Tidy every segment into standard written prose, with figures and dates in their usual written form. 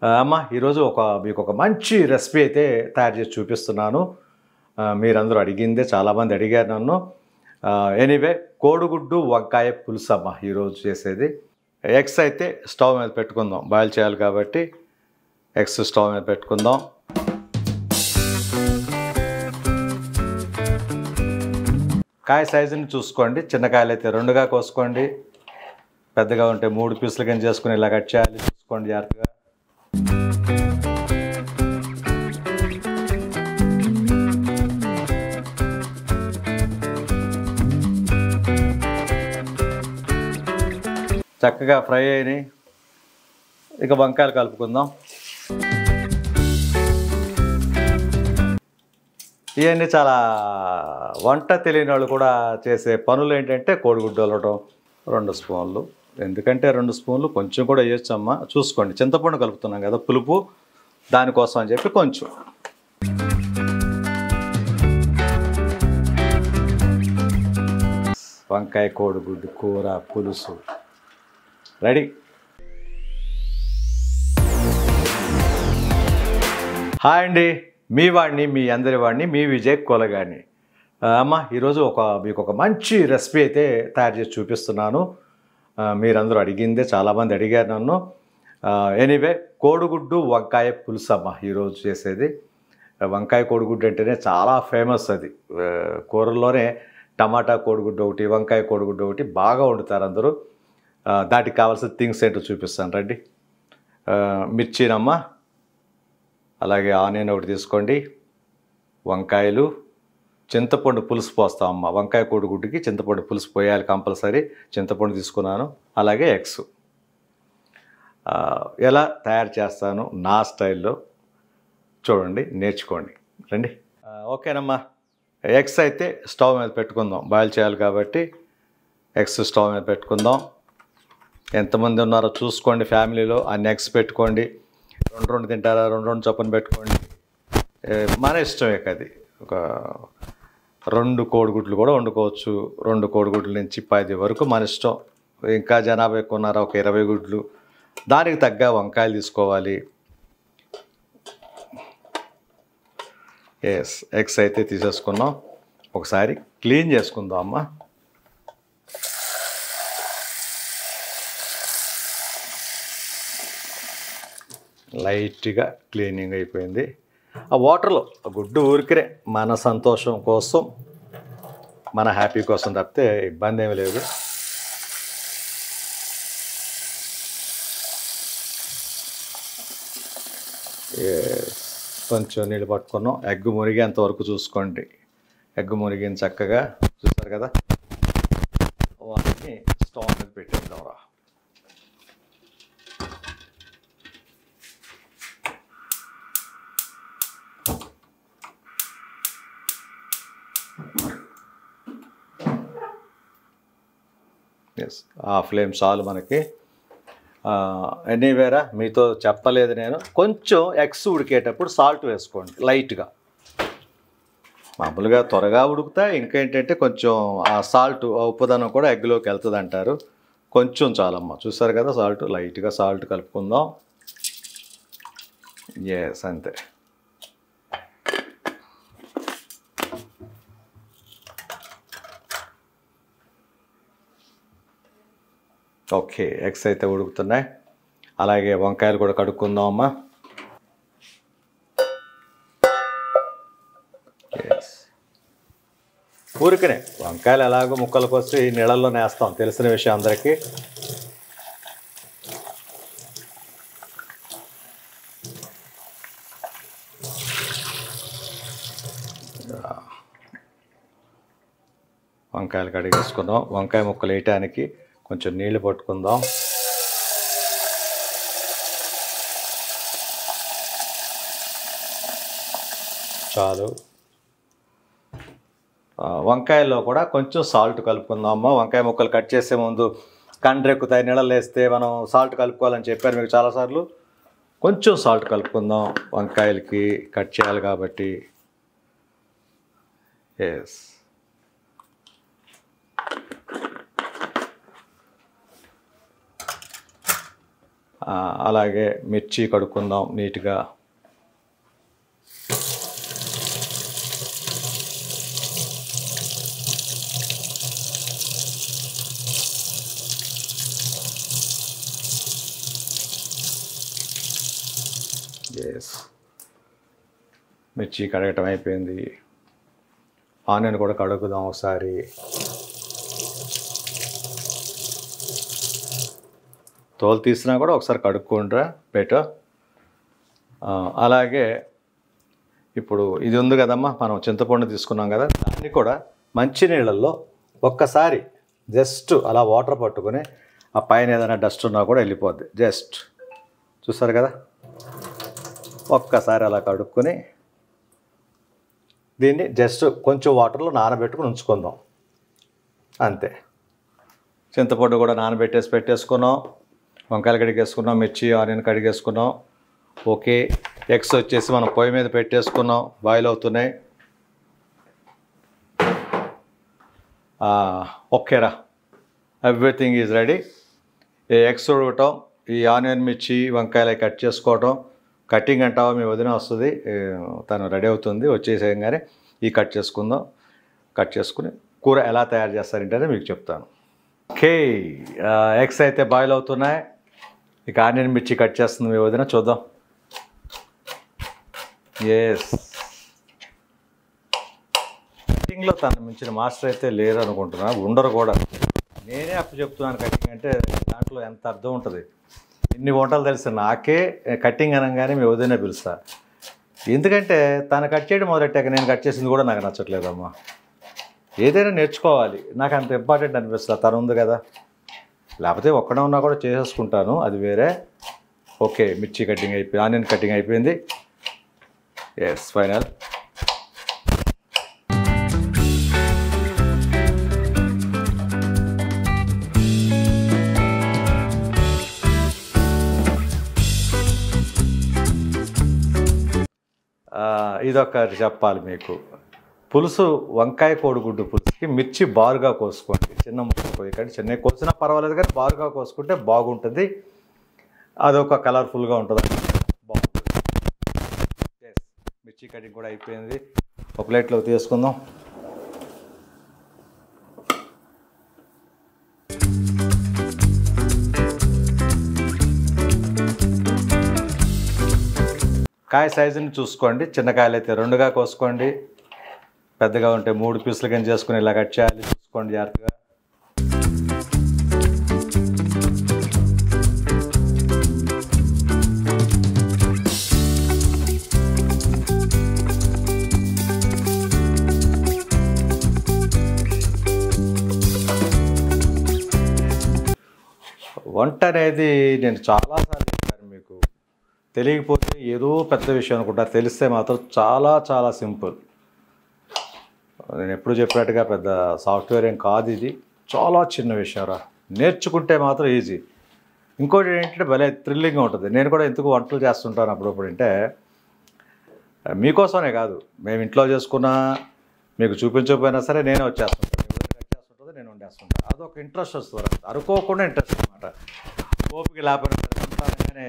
అమ్మ ఈరోజు మీకు ఒక మంచి రెసిపీ అయితే తయారు చేసి చూపిస్తున్నాను. మీరందరూ అడిగిందే, చాలామంది అడిగారు నన్ను. ఎనీవే కోడిగుడ్డు వంకాయ పులుసు అమ్మ ఈరోజు చేసేది. ఎగ్స్ అయితే స్టవ్ మీద పెట్టుకుందాం, బాయిల్ చేయాలి కాబట్టి ఎగ్స్ స్టవ్ మీద పెట్టుకుందాం. కాయ సైజుని చూసుకోండి, చిన్న కాయలు అయితే 2గా కోసుకోండి, పెద్దగా ఉంటే 3 పీసులు కింద చేసుకుని ఇలా కట్ చేయాలి, చూసుకోండి జాగ్రత్తగా. చక్కగా ఫ్రై అయినాయి. ఇక వంకాయలు కలుపుకుందాం. ఇవన్నీ చాలా వంట తెలియని వాళ్ళు కూడా చేసే పనులు ఏంటంటే కోడిగుడ్డు వలటం 2 స్పూన్లు, ఎందుకంటే 2 స్పూన్లు కొంచెం కూడా వేయొచ్చమ్మా, చూసుకోండి. చింతపండు కలుపుతున్నాం కదా పులుపు, దానికోసం అని చెప్పి కొంచెం. వంకాయ కోడిగుడ్డు కూర పులుసు రెడీ. హాయ్ అండి, మీ వాడిని, మీ అందరి వాడిని, మీ విజయ్ కొలగాని. అమ్మ ఈరోజు మీకు ఒక మంచి రెసిపీ అయితే తయారు చేసి చూపిస్తున్నాను. మీరందరూ అడిగిందే, చాలామంది అడిగారు నన్ను. ఎనీవే కోడిగుడ్డు వంకాయ పులుసు అమ్మ ఈరోజు చేసేది. వంకాయ కోడిగుడ్డు అంటేనే చాలా ఫేమస్. అది కూరల్లోనే టమాటా కోడిగుడ్డు ఒకటి, వంకాయ కోడిగుడ్డు ఒకటి బాగా వండుతారు అందరూ. దానికి కావాల్సిన థింగ్స్ ఏంటో చూపిస్తాను రండి. మిర్చినమ్మ, అలాగే ఆనియన్ ఒకటి తీసుకోండి, వంకాయలు, చింతపండు పులుసు పోస్తామమ్మ. వంకాయ కోడిగుడ్డుకి చింతపండు పులుసు పోయాలి కంపల్సరీ. చింతపండు తీసుకున్నాను, అలాగే ఎగ్స్. ఎలా తయారు చేస్తాను నా స్టైల్లో చూడండి, నేర్చుకోండి రండి. ఓకేనమ్మా, ఎగ్స్ అయితే స్టవ్ మీద పెట్టుకుందాం, బాయిల్ చేయాలి కాబట్టి ఎగ్స్ స్టవ్ మీద పెట్టుకుందాం. ఎంతమంది ఉన్నారో చూసుకోండి, ఫ్యామిలీలో అన్ని ఎగ్స్ పెట్టుకోండి. 2 తింటారా, 2 చొప్పున పెట్టుకోండి, మన ఇష్టమే అది. ఒక 2 కోడిగుడ్లు కూడా వండుకోవచ్చు, 2 కోడిగుడ్ల నుంచి 10 వరకు మన ఇష్టం. ఇంకా జనాభా ఎక్కువ ఉన్నారా, ఒక 20 గుడ్లు. దానికి తగ్గ వంకాయలు తీసుకోవాలి. ఎగ్స్ అయితే తీసేసుకున్నాం. ఒకసారి క్లీన్ చేసుకుందాం అమ్మ. లైట్గా క్లీనింగ్ అయిపోయింది. ఆ వాటర్లో గుడ్డు ఊరికినే మన సంతోషం కోసం, మన హ్యాపీ కోసం తప్పితే ఇబ్బంది ఏమీ లేదు. కొంచెం నీళ్ళు పట్టుకున్నాం. ఎగ్ మునిగేంత వరకు చూసుకోండి. ఎగ్ మునిగిన చక్కగా చూస్తారు కదా, వాటిని స్టవ్ మీద పెట్టేద్దాం రా. ఆ ఫ్లేమ్ చాలు మనకి. ఎనీవేరా మీతో చెప్పలేదు నేను, కొంచెం ఎగ్స్ ఉడికేటప్పుడు సాల్ట్ వేసుకోండి లైట్గా. మామూలుగా త్వరగా ఉడుకుతాయి, ఇంకేంటంటే కొంచెం ఆ సాల్ట్, ఉప్పుదనం కూడా ఎగ్లోకి వెళ్తుంది అంటారు. కొంచెం చాలమ్మ, చూసారు కదా సాల్ట్, లైట్గా సాల్ట్ కలుపుకుందాం. అంతే. ఓకే, ఎగ్స్ అయితే ఉడుకుతున్నాయి. అలాగే వంకాయలు కూడా కడుక్కుందాం అమ్మా. ఊరికనే వంకాయలు ఎలాగో ముక్కలు కోసి నీళ్ళల్లోనే వేస్తాం, తెలిసిన విషయం అందరికీ. వంకాయలు కడిగేసుకుందాం. వంకాయ ముక్కలు వేయటానికి కొంచెం నీళ్లు పట్టుకుందాం. చాలు. వంకాయల్లో కూడా కొంచెం సాల్ట్ కలుపుకుందాం అమ్మ. వంకాయ ముక్కలు కట్ చేసే ముందు కండ్రెక్కుతాయి, నీళ్ళలో వేస్తే మనం సాల్ట్ కలుపుకోవాలని చెప్పారు మీకు చాలాసార్లు. కొంచెం సాల్ట్ కలుపుకుందాం, వంకాయలకి కట్ చేయాలి కాబట్టి. అలాగే మిర్చి కడుక్కుందాం నీట్గా. ఎస్, మిర్చి కడగటం అయిపోయింది. ఆనియన్ కూడా కడుగుదాం ఒకసారి. తోలు తీసినా కూడా ఒకసారి కడుక్కుంటారా బెటర్. అలాగే ఇప్పుడు ఇది ఉంది కదమ్మా, మనం చింతపండు తీసుకున్నాం కదా, దాన్ని కూడా మంచినీళ్ళల్లో ఒక్కసారి జస్ట్ అలా వాటర్ పట్టుకొని ఆ పైన ఏదైనా డస్ట్ ఉన్నా కూడా వెళ్ళిపోద్ది. జస్ట్ చూస్తారు కదా, ఒక్కసారి అలా కడుక్కొని దీన్ని జస్ట్ కొంచెం వాటర్లో నానబెట్టుకుని ఉంచుకుందాం అంతే. చింతపండు కూడా పెట్టేసుకున్నాం, వంకాయలు కడిగేసుకున్నాం, మిర్చి ఆనియన్ కడిగేసుకున్నాం. ఓకే, ఎగ్స్ వచ్చేసి మనం పొయ్యి మీద పెట్టేసుకున్నాం, బాయిల్ అవుతున్నాయి. ఓకేరా, ఎవ్రీథింగ్ ఈజ్ రెడీ. ఈ ఎగ్స్ ఉడకటం, ఈ ఆనియన్ మిర్చి వంకాయలు కట్ చేసుకోవటం. కటింగ్ అంటావా మీ వదిన వస్తుంది, తను రెడీ అవుతుంది, వచ్చేసేయంగానే ఈ కట్ చేసుకుందాం. కట్ చేసుకుని కూర ఎలా తయారు చేస్తారంటే మీకు చెప్తాను. ఓకే, ఎగ్స్ అయితే బాయిల్ అవుతున్నాయి. ఇక ఆనియన్ మిర్చి కట్ చేస్తుంది మీ వదిన, చూద్దాం. ఎస్, కటింగ్లో తను మించిన మాస్టర్ అయితే లేరు అనుకుంటున్నా, ఉండరు కూడా. నేనే అప్పు చెప్తున్నాను కటింగ్ అంటే, దాంట్లో ఎంత అర్థం ఉంటుంది. ఇన్ని వంటలు తెలుసు నాకే, కటింగ్ అనగానే మీ వదిన పిలుస్తా. ఎందుకంటే తను కట్ చేయడం మొదలెట్టాక నేను కట్ చేసింది కూడా నాకు నచ్చట్లేదమ్మా. ఏదైనా నేర్చుకోవాలి, నాకు అంత ఇంపార్టెంట్ అనిపిస్తుంది. తను ఉంది కదా, లేకపోతే ఒక్కడే ఉన్నా కూడా చేసేసుకుంటాను, అది వేరే. ఓకే, మిర్చి కటింగ్ అయిపోయింది, ఆనియన్ కటింగ్ అయిపోయింది. Yes, final. ఇదొకటి చెప్పాలి మీకు, పులుసు వంకాయ కోడిగుడ్డు పులుసుకి మిర్చి బారుగా కోసుకోండి, చిన్న ముక్కలు కోయకండి. చిన్న కోసినా పర్వాలేదు కానీ బారుగా కోసుకుంటే బాగుంటుంది, అదొక కలర్ఫుల్గా ఉంటుంది, బాగుంటుంది. ఎస్, మిర్చి కటింగ్ కూడా అయిపోయింది. ఒక ప్లేట్లో తీసుకుందాం. కాయ సైజుని చూసుకోండి, చిన్న కాయలు అయితే 2గా కోసుకోండి, పెద్దగా ఉంటే 3 పీసులు కింద చేసుకుని ఇలా కట్ చేయాలి, చూసుకోండి జాగ్రత్తగా. వంట అనేది నేను చాలాసార్లు చెప్పాను మీకు, తెలియకపోతే ఏదో పెద్ద విషయం అనుకుంటా, తెలిస్తే మాత్రం చాలా చాలా సింపుల్. నేను ఎప్పుడు చెప్పినట్టుగా పెద్ద సాఫ్ట్వేర్ ఏం కాదు, ఇది చాలా చిన్న విషయం రా, నేర్చుకుంటే మాత్రం ఈజీ. ఇంకోటి ఏంటంటే భలే థ్రిల్లింగ్గా ఉంటుంది. నేను కూడా ఎందుకు వంటలు చేస్తుంటాను అప్పుడప్పుడు అంటే, మీకోసమే కాదు, మేము ఇంట్లో చేసుకున్నా మీకు చూపించకపోయినా సరే నేనే వచ్చేస్తుంటాను, చేస్తుంటుంది, నేను వండేస్తుంటాను. అదొక ఇంట్రెస్ట్ వస్తుంది, అనుకోకుండా ఇంట్రెస్ట్ అనమాట. ఓపిక లేకపోయినా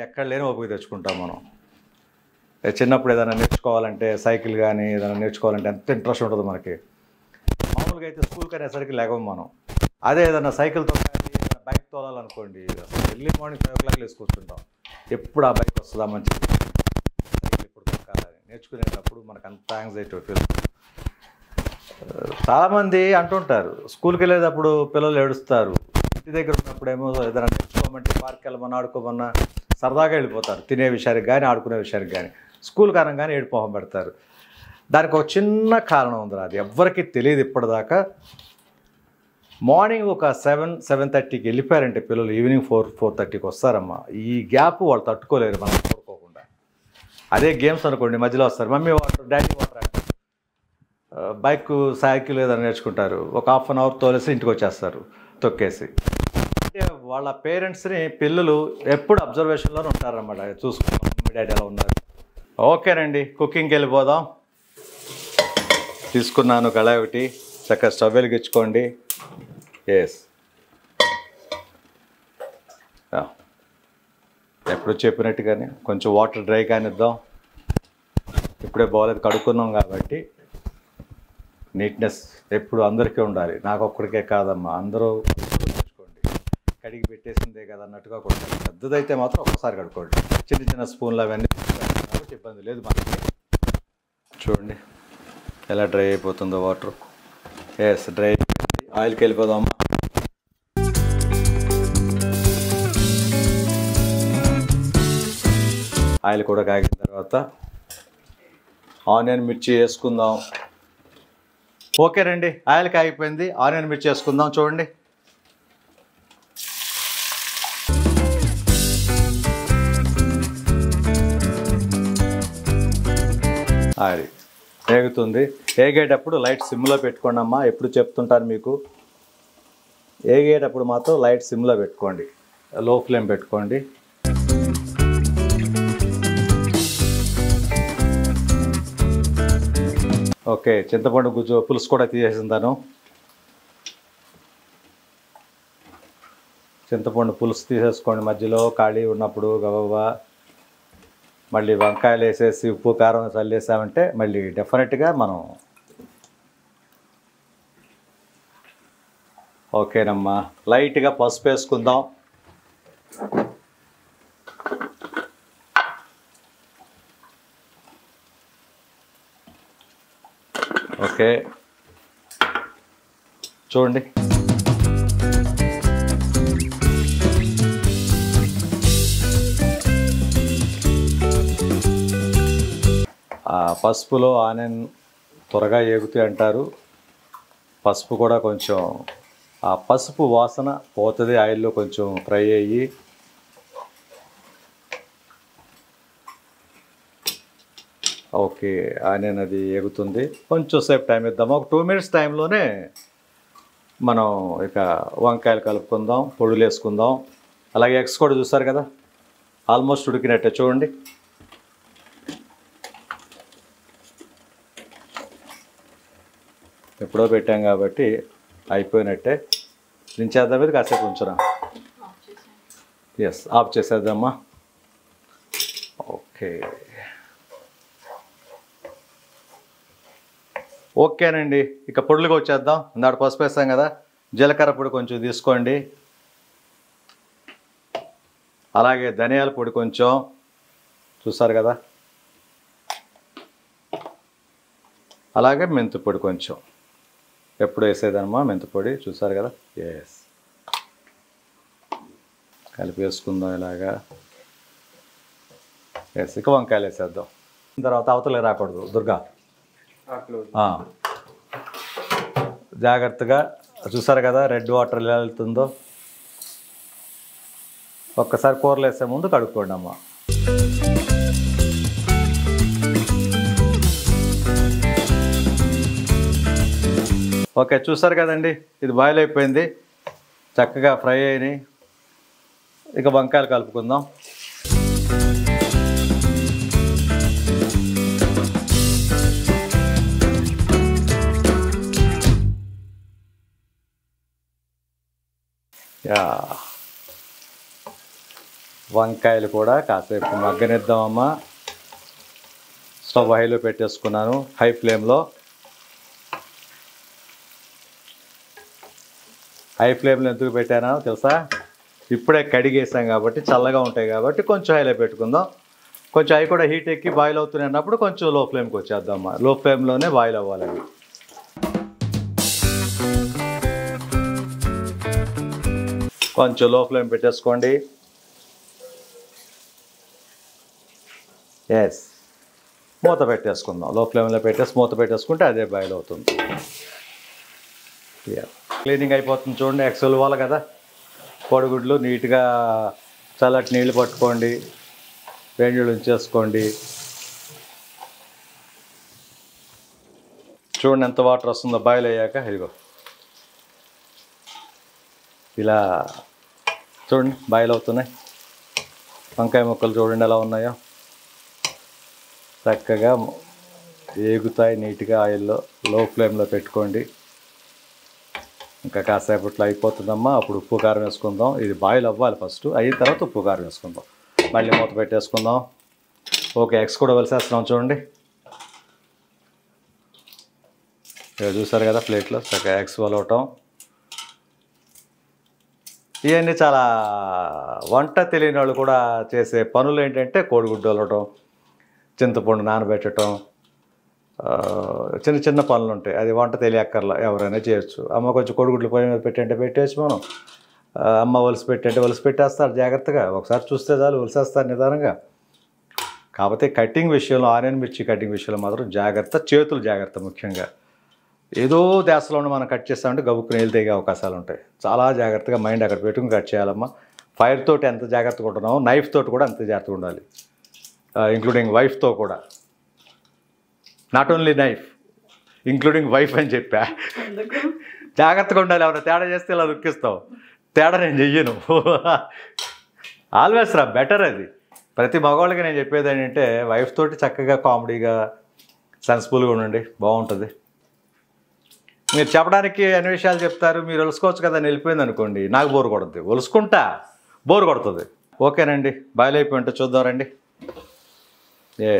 ఎక్కడ లేని ఓపిక తెచ్చుకుంటాం మనం. చిన్నప్పుడు ఏదైనా నేర్చుకోవాలంటే, సైకిల్ కానీ ఏదైనా నేర్చుకోవాలంటే ఎంత ఇంట్రెస్ట్ ఉంటుంది మనకి. మామూలుగా అయితే స్కూల్కి అనేసరికి లేకపోతే మనం అదే ఏదైనా సైకిల్తో కానీ ఏదైనా బైక్ తోలాలనుకోండి, ఎర్లీ మార్నింగ్ 5 o'clock లేసి కూర్చుంటాం, ఎప్పుడు ఆ బైక్ వస్తుందా మంచిది, సైకిల్ ఎప్పుడు తొక్కాలని. నేర్చుకునేటప్పుడు మనకు అంత యాంగ్జైటీ ఫీల్. చాలామంది అంటుంటారు, స్కూల్కి వెళ్ళేటప్పుడు పిల్లలు ఏడుస్తారు, ఇంటి దగ్గర ఉన్నప్పుడేమో ఏదైనా నేర్చుకోమంటే పార్క్ వెళ్ళమన్నా ఆడుకోమన్నా సరదాగా వెళ్ళిపోతారు, తినే విషయానికి కానీ ఆడుకునే విషయానికి కానీ. స్కూల్ కారణంగానే ఏడుపోహం పెడతారు. దానికి ఒక చిన్న కారణం ఉంది, అది ఎవ్వరికీ తెలియదు ఇప్పటిదాకా. మార్నింగ్ ఒక 7-7:30కి వెళ్ళిపోయారంటే పిల్లలు ఈవినింగ్ 4-4:30కి వస్తారమ్మా. ఈ గ్యాప్ వాళ్ళు తట్టుకోలేరు మనం కోరుకోకుండా. అదే గేమ్స్ అనుకోండి, మధ్యలో వస్తారు, మమ్మీ వాటర్ డాడీ వాటర్ అంటారు. బైక్ సైకిల్ ఏదైనా నేర్చుకుంటారు, ఒక 1/2 hour తోలేసి ఇంటికి వచ్చేస్తారు తొక్కేసి. అంటే వాళ్ళ పేరెంట్స్ని పిల్లలు ఎప్పుడు అబ్జర్వేషన్లోనే ఉంటారన్నమాట, చూసుకుంటాం మమ్మీ డాడీ ఎలా ఉన్నారు. ఓకేనండి, కుకింగ్కి వెళ్ళిపోదాం. తీసుకున్నాను కళాయి ఒకటి, చక్కగా స్టవ్ వెలిగించుకోండి. ఎస్, ఎప్పుడు చెప్పినట్టుగానే కొంచెం వాటర్ డ్రై కానిద్దాం. ఇప్పుడే బాగోలేదు, కడుక్కున్నాం కాబట్టి నీట్నెస్ ఎప్పుడు అందరికీ ఉండాలి, నాకు ఒక్కడికే కాదమ్మా, అందరూ తెచ్చుకోండి. కడిగి పెట్టేసిందే కదా అన్నట్టుగా కొట్టాలి. పెద్దదైతే మాత్రం ఒక్కసారి కడుక్కోండి. చిన్న చిన్న స్పూన్లు అవన్నీ ఇబ్బంది లేదు మనకి. చూడండి ఎలా డ్రై అయిపోతుందో వాటర్. ఎస్, డ్రై అయిపోయింది. ఆయిల్కి వెళ్ళిపోదామా. ఆయిల్ కూడా కాగిన తర్వాత ఆనియన్ మిర్చి వేసుకుందాం. ఓకేనండి, ఆయిల్ కాగిపోయింది, ఆనియన్ మిర్చి వేసుకుందాం. చూడండి అది వేగుతుంది. వేగేటప్పుడు లైట్ సిమ్లో పెట్టుకోండి అమ్మా. ఎప్పుడు చెప్తుంటాను మీకు, వేగేటప్పుడు మాత్రం లైట్ సిమ్లో పెట్టుకోండి, లో ఫ్లేమ్ పెట్టుకోండి. ఓకే, చింతపండు గుజ్జు పులుసు కూడా తీసేసిందాను. చింతపండు పులుసు తీసేసుకోండి మధ్యలో ఖాళీ ఉన్నప్పుడు గబగబా. మళ్ళీ వంకాయలు వేసేసి ఉప్పు కారం చల్లేసామంటే మళ్ళీ డెఫినెట్గా మనం ఓకేనమ్మా. లైట్గా పసుపు వేసుకుందాం. ఓకే చూడండి, పసుపులో ఆనియన్ త్వరగా ఏగుతాయి అంటారు. పసుపు కూడా కొంచెం ఆ పసుపు వాసన పోతుంది ఆయిల్లో కొంచెం ఫ్రై అయ్యి. ఓకే, ఆనియన్ అది ఏగుతుంది. కొంచెం సేపు టైం ఇద్దాము. ఒక 2 minutes టైంలోనే మనం ఇక వంకాయలు కలుపుకుందాం, పొడులు వేసుకుందాం. అలాగే ఎగ్స్ కూడా చూస్తారు కదా, ఆల్మోస్ట్ ఉడికినట్టే. చూడండి ఎప్పుడో పెట్టాం కాబట్టి అయిపోయినట్టే. దించేద్దాం, ఇది కాసేపు ఉంచురా. ఎస్, ఆఫ్ చేసేద్దామా. ఓకే ఓకేనండి, ఇక పొడులుగా వచ్చేద్దాం. ఇందాక పసుపు వేస్తాం కదా, జీలకర్ర పొడి కొంచెం తీసుకోండి. అలాగే ధనియాల పొడి కొంచెం, చూసారు కదా. అలాగే మెంతి పొడి కొంచెం, ఎప్పుడు వేసేదమ్మా మెంతిపొడి, చూసారు కదా. ఎస్, కలిపి వేసుకుందాం ఇలాగా. ఎస్, ఇక వంకాయలు వేసేద్దాం. తర్వాత అవతలే రాకూడదు దుర్గా, జాగ్రత్తగా. చూసారు కదా రెడ్ వాటర్ ఎలా వెళ్తుందో. ఒక్కసారి కూరలు వేసే ముందు కడుక్కోండి అమ్మ. ఓకే, చూసారు కదండి, ఇది బాయిల్ అయిపోయింది, చక్కగా ఫ్రై అయినాయి. ఇక వంకాయలు కలుపుకుందాం. వంకాయలు కూడా కాసేపు మగ్గనిద్దామమ్మా. స్టవ్ హైలో పెట్టేసుకున్నాను, హై ఫ్లేమ్లో. హై ఫ్లేమ్లో ఎందుకు పెట్టానో తెలుసా, ఇప్పుడే కడిగేసాం కాబట్టి చల్లగా ఉంటాయి కాబట్టి కొంచెం హైలో పెట్టుకుందాం. కొంచెం అవి కూడా హీట్ ఎక్కి బాయిల్ అవుతున్నప్పుడు కొంచెం లో ఫ్లేమ్కి వచ్చేద్దామా. లో ఫ్లేమ్లోనే బాయిల్ అవ్వాలి అవి. కొంచెం లో ఫ్లేమ్ పెట్టేసుకోండి. ఎస్, మూత పెట్టేసుకుందాం. లో ఫ్లేమ్లో పెట్టేసి మూత పెట్టేసుకుంటే అదే బాయిల్ అవుతుంది. క్లీనింగ్ అయిపోతుంది చూడండి. ఎక్సెల్ ఇవ్వాలి కదా, కోడిగుడ్లు నీట్గా చల్లటి నీళ్ళు పట్టుకోండి, వేడి నీళ్ళు ఉంచేసుకోండి. చూడండి ఎంత వాటర్ వస్తుందో బాయిల్ అయ్యాక. ఇదిగో ఇలా చూడండి బాయిల్ అవుతున్నాయి. వంకాయ ముక్కలు చూడండి ఎలా ఉన్నాయో, చక్కగా ఏగుతాయి నీట్గా ఆయిల్లో. లో ఫ్లేమ్లో పెట్టుకోండి. ఇంకా కాసేపట్లో అయిపోతుందమ్మా. అప్పుడు ఉప్పు కారం వేసుకుందాం. ఇది బాయిల్ అవ్వాలి ఫస్ట్, అయిన తర్వాత ఉప్పు కారం వేసుకుందాం. మళ్ళీ మూత పెట్టేసుకుందాం. ఓకే, ఎగ్స్ కూడా వలిసేస్తున్నాం చూడండి. ఇక చూసారు కదా ప్లేట్లో చక్కగా ఎగ్స్ వలవటం. ఇవన్నీ చాలా వంట తెలియని వాళ్ళు కూడా చేసే పనులు ఏంటంటే కోడిగుడ్డు వలవటం, చింతపండు నానబెట్టడం, చిన్న చిన్న పనులు ఉంటాయి. అది వంట తెలియక్కర్లా, ఎవరైనా చేయొచ్చు. అమ్మ కొంచెం కోడిగుడ్లు పొయ్యి మీద పెట్టంటే పెట్టేసి మనం, అమ్మ ఒలిసి పెట్టంటే ఒలిసి పెట్టేస్తారు జాగ్రత్తగా. ఒకసారి చూస్తే చాలు ఒలిసేస్తారు నిదానంగా. కాకపోతే కటింగ్ విషయంలో, ఆనియన్ మిర్చి కటింగ్ విషయంలో మాత్రం జాగ్రత్త, చేతులు జాగ్రత్త ముఖ్యంగా. ఏదో దేశంలోనే మనం కట్ చేస్తామంటే గబుక్కుని ఏళ్ళు తెగే అవకాశాలు ఉంటాయి. చాలా జాగ్రత్తగా మైండ్ అక్కడ పెట్టుకుని కట్ చేయాలమ్మా. ఫైర్ తోటి ఎంత జాగ్రత్తగా ఉంటున్నామో నైఫ్ తోటి కూడా అంత జాగ్రత్తగా ఉండాలి, ఇంక్లూడింగ్ వైఫ్తో కూడా. Not only knife, including wife అని చెప్పా. జాగ్రత్తగా ఉండాలి. ఏమైనా తేడా చేస్తే ఇలా దుఃఖిస్తావు. తేడా నేను చెయ్యను. ఆల్వేస్ రా బెటర్ అది. ప్రతి మగవాళ్ళకి నేను చెప్పేది ఏంటంటే వైఫ్ తోటి చక్కగా కామెడీగా సెన్సిబుల్గా ఉండండి, బాగుంటుంది. మీరు చెప్పడానికి అన్ని విషయాలు చెప్తారు, మీరు ఒలుసుకోవచ్చు కదా అని వెళ్ళిపోయింది అనుకోండి, నాకు బోరు కొడుతుంది. ఒలుసుకుంటా, బోరు కొడుతుంది. ఓకేనండి, బాయిల్ అయిపోయి ఉంటే చూద్దాం రండి. ఏ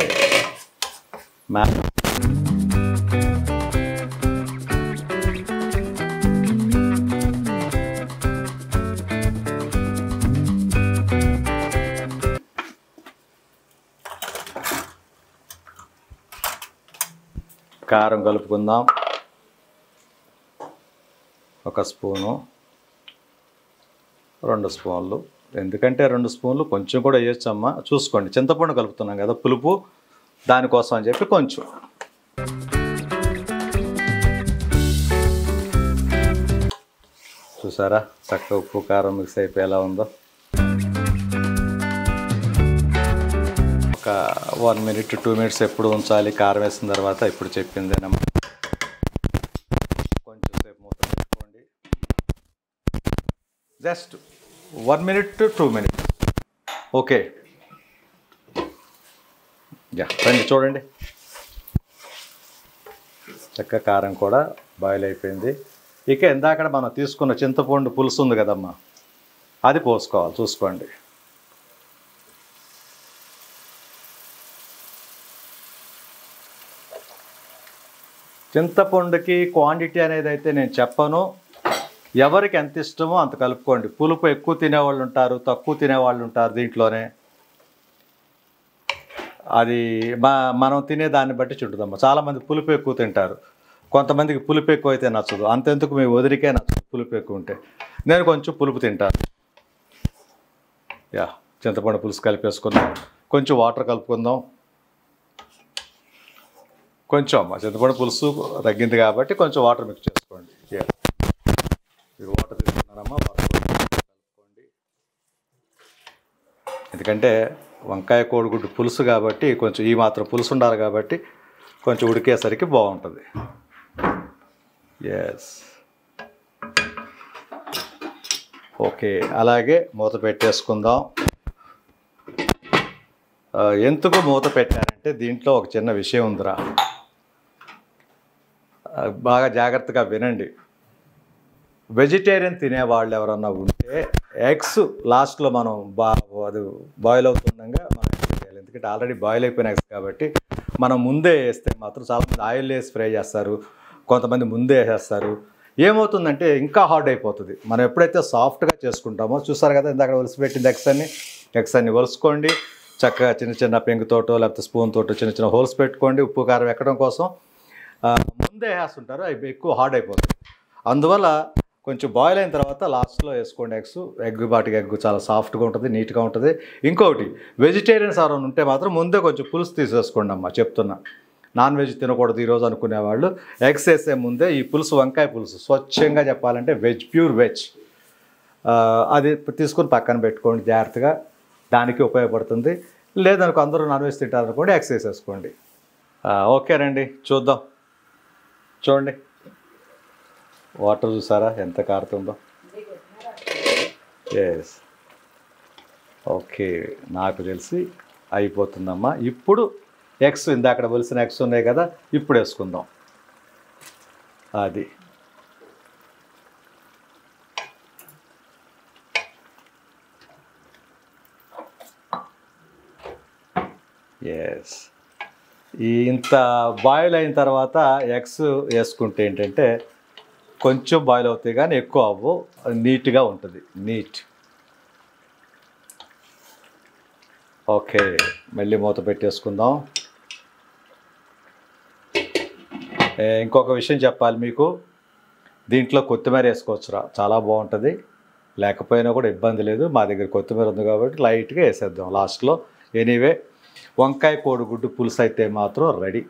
కారం కలుపుకుందాం. 1 స్పూను, 2 స్పూన్లు. ఎందుకంటే 2 స్పూన్లు కొంచెం కూడా వేయచ్చమ్మా, చూసుకోండి. చింతపండు కలుపుతున్నాం కదా పులుపు, దానికోసం అని చెప్పి కొంచెం. చూసారా చక్కగా ఉప్పు కారం మిక్స్ అయిపోయి ఎలా ఉందో. ఒక 1 మినిట్ 2 మినిట్స్ ఎప్పుడు ఉంచాలి కారం వేసిన తర్వాత, ఇప్పుడు చెప్పిందేనమ్మా. కొంచెం సేపు మూత పెట్టుకోండి. Just 1 minute to 2 minutes. Okay, రండి చూడండి. చక్కగా కారం కూడా బాయిల్ అయిపోయింది. ఇక ఇందాక మనం తీసుకున్న చింతపండు పులుసు ఉంది కదమ్మా, అది పోసుకోవాలి. చూసుకోండి. చింతపండుకి క్వాంటిటీ అనేది అయితే నేను చెప్పను, ఎవరికి ఎంత ఇష్టమో అంత కలుపుకోండి. పులుపు ఎక్కువ తినేవాళ్ళు ఉంటారు, తక్కువ తినేవాళ్ళు ఉంటారు. దీంట్లోనే అది మనం తినే దాన్ని బట్టి చుట్టుదమ్మా. చాలామంది పులుపు ఎక్కువ తింటారు, కొంతమందికి పులుపు ఎక్కువ అయితే నచ్చదు. అంతెందుకు మీ వదిలికే నచ్చదు పులుపు ఎక్కువ ఉంటే. నేను కొంచెం పులుపు తింటాను. చింతపండు పులుసు కలిపేసుకుందాం. కొంచెం వాటర్ కలుపుకుందాం. కొంచెం అమ్మ చింతపండు పులుసు తగ్గింది కాబట్టి కొంచెం వాటర్ మిక్స్ చేసుకోండి. మీరు వాటర్ తీసుకున్నారమ్మా, వాటర్ కలుపుకోండి. ఎందుకంటే వంకాయ కోడిగుడ్డు పులుసు కాబట్టి కొంచెం ఈ మాత్రం పులుసు ఉండాలి కాబట్టి కొంచెం ఉడికేసరికి బాగుంటుంది. Yes, okay. అలాగే మూత పెట్టేసుకుందాం. ఎందుకు మూత పెట్టానంటే దీంట్లో ఒక చిన్న విషయం ఉందిరా, బాగా జాగ్రత్తగా వినండి. వెజిటేరియన్ తినేవాళ్ళు ఎవరన్నా ఉంటే ఎగ్స్ లాస్ట్లో మనం అది బాయిల్ అవుతుండగా మనం చేయాలి. ఎందుకంటే ఆల్రెడీ బాయిల్ అయిపోయిన ఎగ్స్ కాబట్టి మనం ముందే వేస్తే మాత్రం చాలామంది ఆయిల్ వేసి ఫ్రై చేస్తారు, కొంతమంది ముందే వేసేస్తారు. ఏమవుతుందంటే ఇంకా హార్డ్ అయిపోతుంది. మనం ఎప్పుడైతే సాఫ్ట్గా చేసుకుంటామో, చూస్తారు కదా ఇందాక ఒలిసిపెట్టింది ఎగ్స్ అన్ని ఒలుసుకోండి. చక్కగా చిన్న చిన్న పెంకుతోటో లేకపోతే స్పూన్ తోటో చిన్న చిన్న హోల్స్ పెట్టుకోండి. ఉప్పు కారం ఎక్కడం కోసం ముందే వేస్తుంటారు, అవి ఎక్కువ హార్డ్ అయిపోతుంది. అందువల్ల కొంచెం బాయిల్ అయిన తర్వాత లాస్ట్లో వేసుకోండి ఎగ్ బాటికి. ఎగ్ చాలా సాఫ్ట్గా ఉంటుంది, నీట్గా ఉంటుంది. ఇంకొకటి, వెజిటేరియన్స్ ఎవరైనా ఉంటే మాత్రం ముందే కొంచెం పులుసు తీసేసుకోండి అమ్మ, చెప్తున్నా. నాన్ వెజ్ తినకూడదు ఈరోజు అనుకునేవాళ్ళు ఎగ్స్ వేసే ముందే ఈ పులుసు, వంకాయ పులుసు స్వచ్ఛంగా చెప్పాలంటే వెజ్, ప్యూర్ వెజ్, అది తీసుకొని పక్కన పెట్టుకోండి జాగ్రత్తగా. దానికి ఉపయోగపడుతుంది. లేదనుకో అందరూ నాన్ వెజ్ తింటారనుకోండి ఎగ్స్ వేసేసుకోండి. ఓకేనండి, చూద్దాం. చూడండి వాటర్ చూసారా ఎంత కారుతుందో. ఎస్, ఓకే, నాకు తెలిసి అయిపోతుందమ్మా. ఇప్పుడు ఎగ్స్, ఇందాక ఒలిసిన ఎగ్స్ ఉన్నాయి కదా, ఇప్పుడు వేసుకుందాం. అది ఎస్. ఈ ఇంత బాయిల్ అయిన తర్వాత ఎగ్స్ వేసుకుంటే ఏంటంటే కొంచెం బాయిల్ అవుతాయి కానీ ఎక్కువ అవ్వు, నీట్గా ఉంటుంది. నీట్. ఓకే, మళ్ళీ మూత పెట్టేసుకుందాం. ఇంకొక విషయం చెప్పాలి మీకు, దీంట్లో కొత్తిమీర వేసుకోవచ్చురా, చాలా బాగుంటుంది. లేకపోయినా కూడా ఇబ్బంది లేదు, మా దగ్గర కొత్తిమీర ఉంది కాబట్టి లైట్గా వేసేద్దాం లాస్ట్లో. ఎనీవే, వంకాయ కోడిగుడ్డు పులుసు అయితే మాత్రం రెడీ.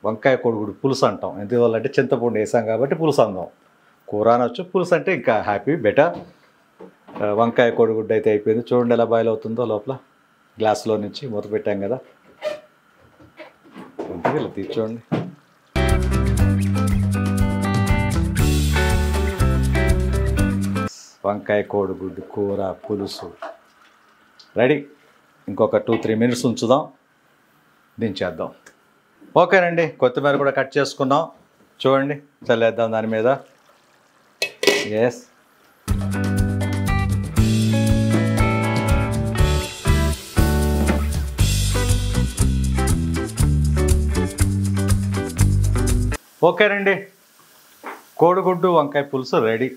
వంకాయ కోడిగుడ్డు పులుసు అంటాం, ఎందువల్లంటే చింతపండు వేసాం కాబట్టి పులుసు అందాం. కూర అనొచ్చు, పులుసు అంటే ఇంకా హ్యాపీ, బెటర్. వంకాయ కోడిగుడ్డు అయితే అయిపోయింది. చూడండి ఎలా బాయిల్ అవుతుందో లోపల. గ్లాస్లో నుంచి మూత పెట్టాం కదా, ఇంటికి ఇలా తీర్చోండి. వంకాయ కోడిగుడ్డు కూర పులుసు రెడీ. ఇంకొక 2-3 మినిట్స్ ఉంచుదాం, దించేద్దాం. ఓకేనండి, కొత్తిమీర కూడా కట్ చేసుకున్నాం. చూడండి, చల్లేద్దాం దాని మీద. ఎస్, ఓకేనండి, కోడిగుడ్డు వంకాయ పులుసు రెడీ.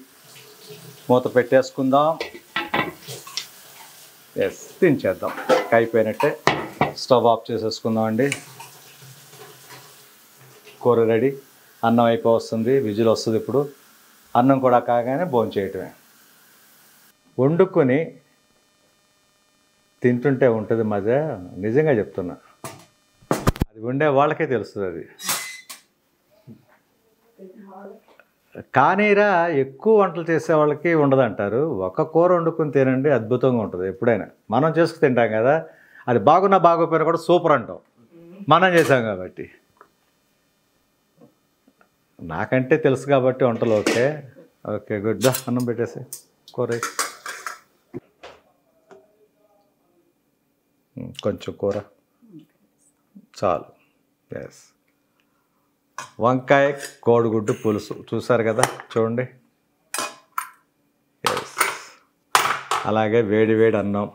మూత పెట్టేసుకుందాం. ఎస్, దించేద్దాం. అయిపోయినట్టే. స్టవ్ ఆఫ్ చేసేసుకుందాం అండి. కూర రెడీ. అన్నం అయిపోతుంది, విజిల్ వస్తుంది. ఇప్పుడు అన్నం కూడా కాగానే భోంచేయటమే. వండుకొని తింటుంటే ఉంటుంది మజా, నిజంగా చెప్తున్నా. అది వండే వాళ్ళకే తెలుస్తుంది అది. కానీరా, ఎక్కువ వంటలు చేసే వాళ్ళకి ఉండదంటారు. ఒక కూర వండుకొని తినండి, అద్భుతంగా ఉంటుంది. ఎప్పుడైనా మనం చేసుకు తింటాం కదా, అది బాగున్నా బాగోపోయినా కూడా సూపర్ అంటాం, మనం చేసాం కాబట్టి. నాకంటే తెలుసు కాబట్టి వంటలు. Okay okay, good. అన్నం పెట్టేసి కూర కొంచెం కూర చాలు. ఎస్, వంకాయ కోడిగుడ్డు పులుసు చూసారు కదా, చూడండి. ఎస్, అలాగే వేడి వేడి అన్నం.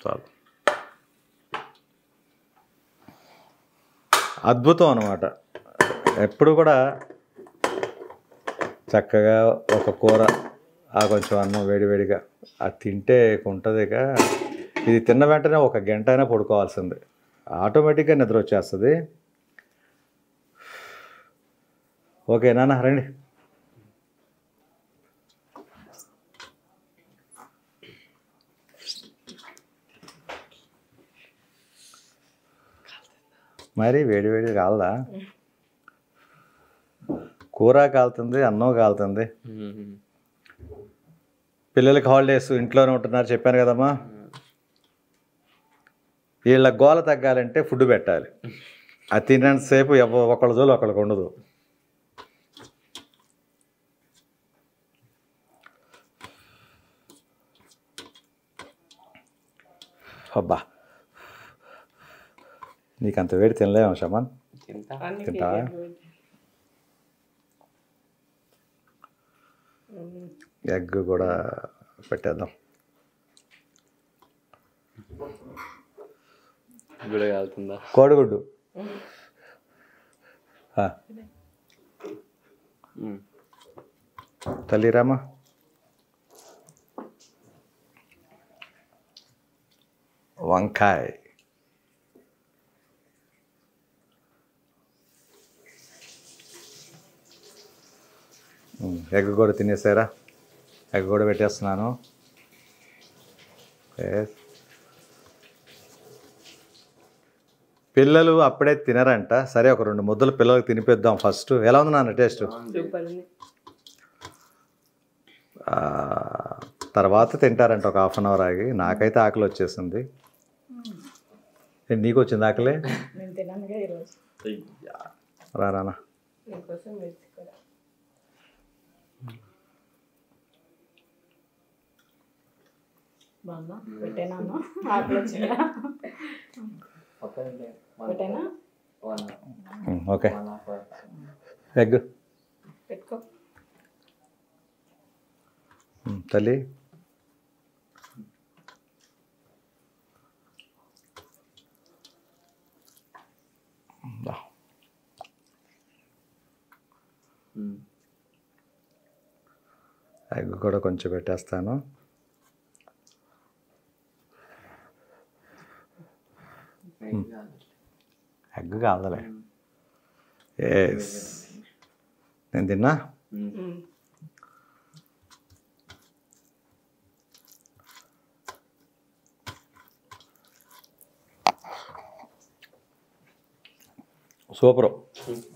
చాలు, అద్భుతం అన్నమాట. ఎప్పుడు కూడా చక్కగా ఒక కూర, ఆ కొంచెం అన్నం వేడివేడిగా అది తింటే ఉంటుందిక. ఇది తిన్న వెంటనే 1 గంట అయినా పడుకోవాల్సిందే, ఆటోమేటిక్గా నిద్ర వచ్చేస్తుంది. ఓకే నాన్న, రండి. మరి వేడివేడి కాలదా? కూర కాలుతుంది, అన్నం కాలుతుంది. పిల్లలకి హాలిడేస్, ఇంట్లోనే ఉంటున్నారు చెప్పాను కదమ్మా. వీళ్ళ గోల తగ్గాలంటే ఫుడ్ పెట్టాలి. అది తినేంతసేపు ఒకళ్ళ జోలు ఒకళ్ళకి ఉండదు. అబ్బా, నీకు అంత వేడి తినలేము షమన్. తింటావా? ఎగ్ కూడా పెట్టేద్దాం. కోడిగుడ్డు తల్లిరామా. వంకాయ ఎగ్ కూడా తినేసారా? ఎగ్ కూడా పెట్టేస్తున్నాను. పిల్లలు అప్పుడే తినరంట. సరే, ఒక 2 ముద్దలు పిల్లలకు తినిపిద్దాం ఫస్ట్. ఎలా ఉంది నాన్న టేస్ట్? తర్వాత తింటారంట ఒక 1/2 అవర్ ఆగి. నాకైతే ఆకలి వచ్చేసింది. నీకు వచ్చింది ఆకలి? రానా. ఓకే, ఎగ్ తల్లి ఎగ్ కూడా కొంచెం పెట్టేస్తాను. ఎగ్ కాదులే. ఎస్ నేను తిన్నా. సూపరు,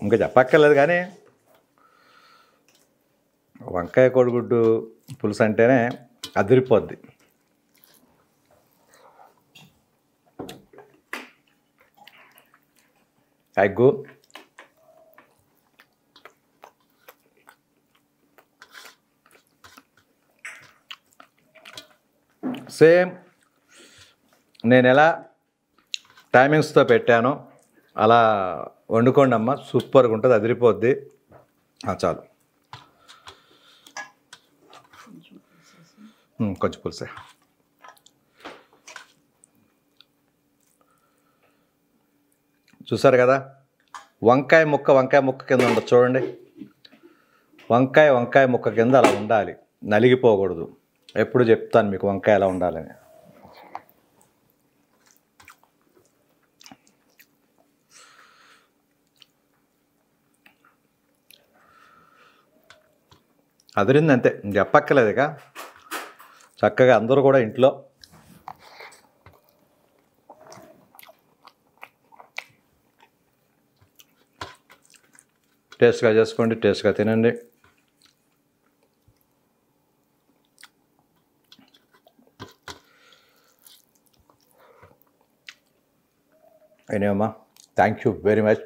ఇంకా చెప్పక్కర్లేదు. కానీ వంకాయ కోడిగుడ్డు పులుసు అంటేనే అదిరిపోద్ది. ఎగ్గు సేమ్ నేను ఎలా టైమింగ్స్తో పెట్టానో అలా వండుకోండి అమ్మ, సూపర్గా ఉంటుంది, అదిరిపోద్ది. చాలు, కొంచెం పులుసే. చూసారు కదా, వంకాయ ముక్క కింద ఉండదు చూడండి. వంకాయ ముక్క కింద అలా ఉండాలి, నలిగిపోకూడదు. ఎప్పుడు చెప్తాను మీకు వంకాయ ఎలా ఉండాలని. అదిరింది అంతే, చెప్పక్కర్లేదు. ఇక చక్కగా అందరూ కూడా ఇంట్లో టేస్ట్గా చేసుకోండి, టేస్ట్గా తినండి. ఏమమ్మా, థ్యాంక్ యూ వెరీ మచ్.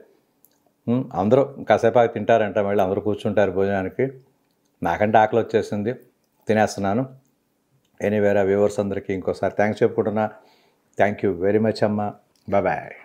అందరూ కాసేపు తింటారంట, మళ్ళీ అందరూ కూర్చుంటారు భోజనానికి. నాకంటే ఆకలి వచ్చేసింది, తినేస్తున్నాను. ఎనీవేర్ వ్యూవర్స్ అందరికీ ఇంకోసారి థ్యాంక్స్ చెప్పుకుంటున్నా. థ్యాంక్ యూ వెరీ మచ్ అమ్మ. బాయ్.